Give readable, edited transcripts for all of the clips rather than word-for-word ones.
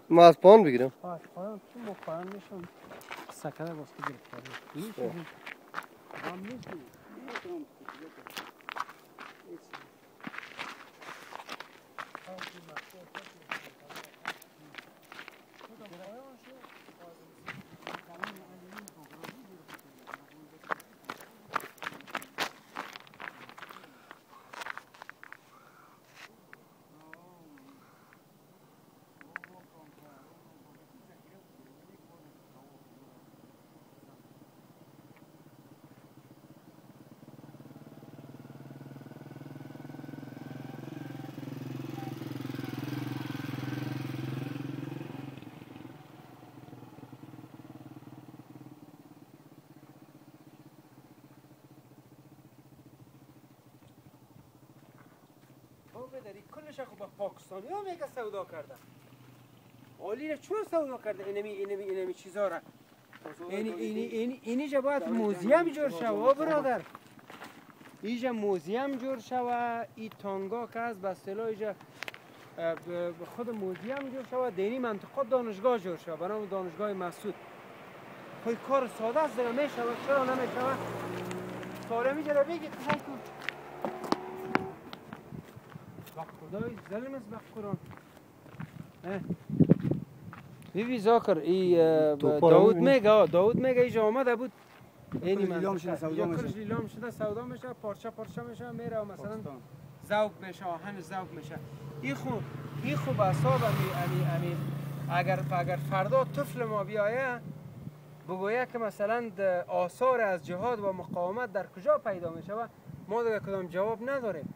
ما از پایان بگیرم. از پایان چون با پایان میشم سکره واسه گرفتاری میشه هم نیست بداری کلش خب با پاکستانی ها میگه سودا کرده عالی را چون سودا کرده اینمی چیزا را اینجا باید موزیم جور شوه برادر اینجا موزیم جور شوه این تانگا که از بستلا اینجا خود موزیم جور شوه دینی منطقه دانشگاه جور شوه برای دانشگاه مسعود خیلی کار ساده است دیگه میشوه چرا نمیشوه سالمی جرا بگید خدای ظلم است بخوران بیبی زاکر ای داود میگه اینجا آمده بود اینی من کلش لیلام شده سودا میشه پارچه میشه میره و مثلا ذوق میشه آهن ذوق میشه این خوب حساب اگر فردا طفل ما بیایه بگویه که مثلا آثار از جهاد و مقاومت در کجا پیدا میشه ما دیگه کدام جواب نداریم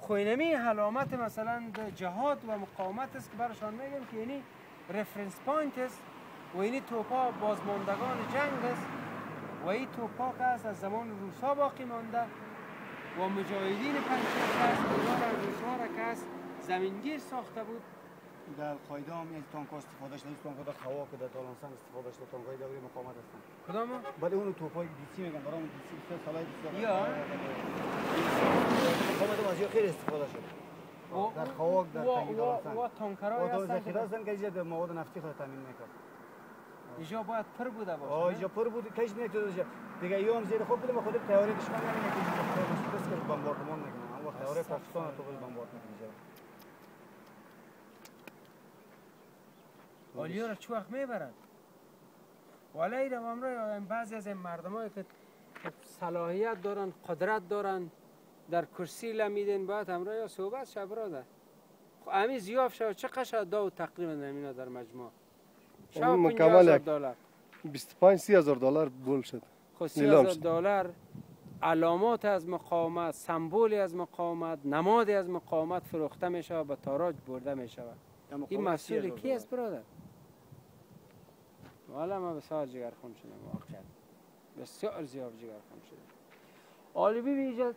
خوینمی علامت مثلا جهاد و مقاومت است که برشان میگم که اینی رفرنس پوینت است و اینی توپا بازماندگان جنگ است و این توپا که است از زمان روسا باقی مانده و مجاهدین پنجشیر است روسا را که است زمینگیر ساخته بود در قاعده هم از تانک استفاده شده تانک هوا که در تالانسان استفاده شده تانک‌های دوره مقاومت هستند کدام ولی اون توپای دیسی میگن برای اون دیسی سه سالای دیسی یا مقاومت مازی خیلی استفاده شده در خواک در تنگی تالانسان و تانکرای هستن ذخیره هستن که اینجا مواد نفتی خود تامین میکنه اینجا باید پر بوده باشه اینجا پر بود کش نمیتونه دیگه یوم زیر خوب بودم خود تیاری دشمن نمیکنه بس که بمباردمان میکنه اما تیاری پاکستان تو بمبارد میکنه والیا را چه وقت میبرد ولی این امروز بعضی از این مردمایی که صلاحیت دارن قدرت دارن در کرسی لمیدن باید امروز یا صحبت شب برادر همین زیاف شد چقدر داو تقریبا نمینا در مجموع شب $50,000 $25,000 بول شد خب $30,000 علامات از مقاومت سمبولی از مقاومت نمادی از مقاومت فروخته میشه و به تاراج برده میشه این مسئول کی است برادر والا ما بسیار جگرخون شدم واقعا بسیار زیاد جگرخون شدم عالی بیجا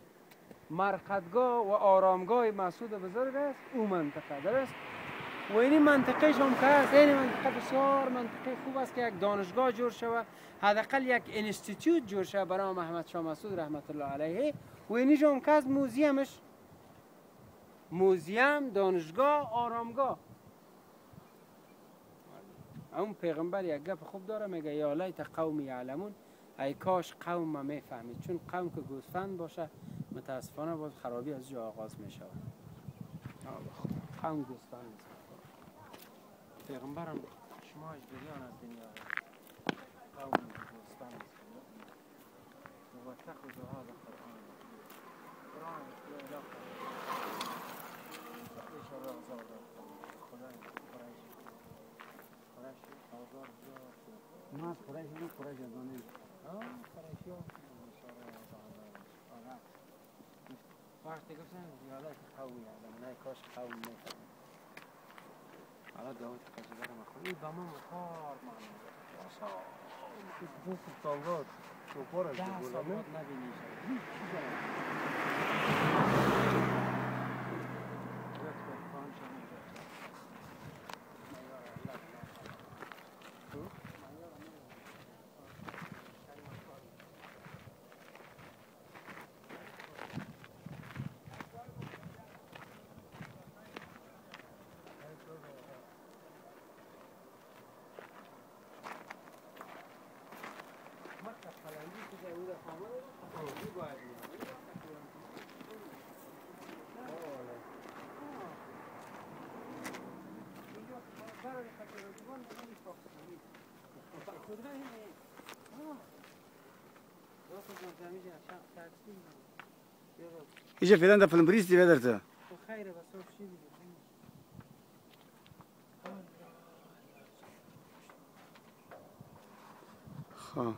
مرقدگاه و آرامگاه مسعود بزرگ است او منطقه درست و این منطقه شما که است این منطقه بسیار منطقه خوب است که یک دانشگاه جور شود حداقل یک انستیتیوت جور شود برای محمد شاه مسعود رحمت الله علیه و این شما که است موزیم دانشگاه آرامگاه اون پیغمبر یک گپ خوب داره میگه یا لیت قوم یعلمون ای کاش قوم ما میفهمید چون قوم که گوسفند باشه متاسفانه باز خرابی از جا آغاز میشه قوم گوسفند پیغمبرم شما اجبریان از دنیا قوم گوسفند و تخذ هذا قرآن ما قریش نه قریش دانیم قریشی وقتی گفتن یالا قومی آدم نه کاش قوم میفهمه حالا داود کجا مخوی با ما مخار معنا واسا بوق تاوات تو پاره گولا نبینی اینجا فعلا در فیلم بریستی بدر تو خیره بس چی دیگه خب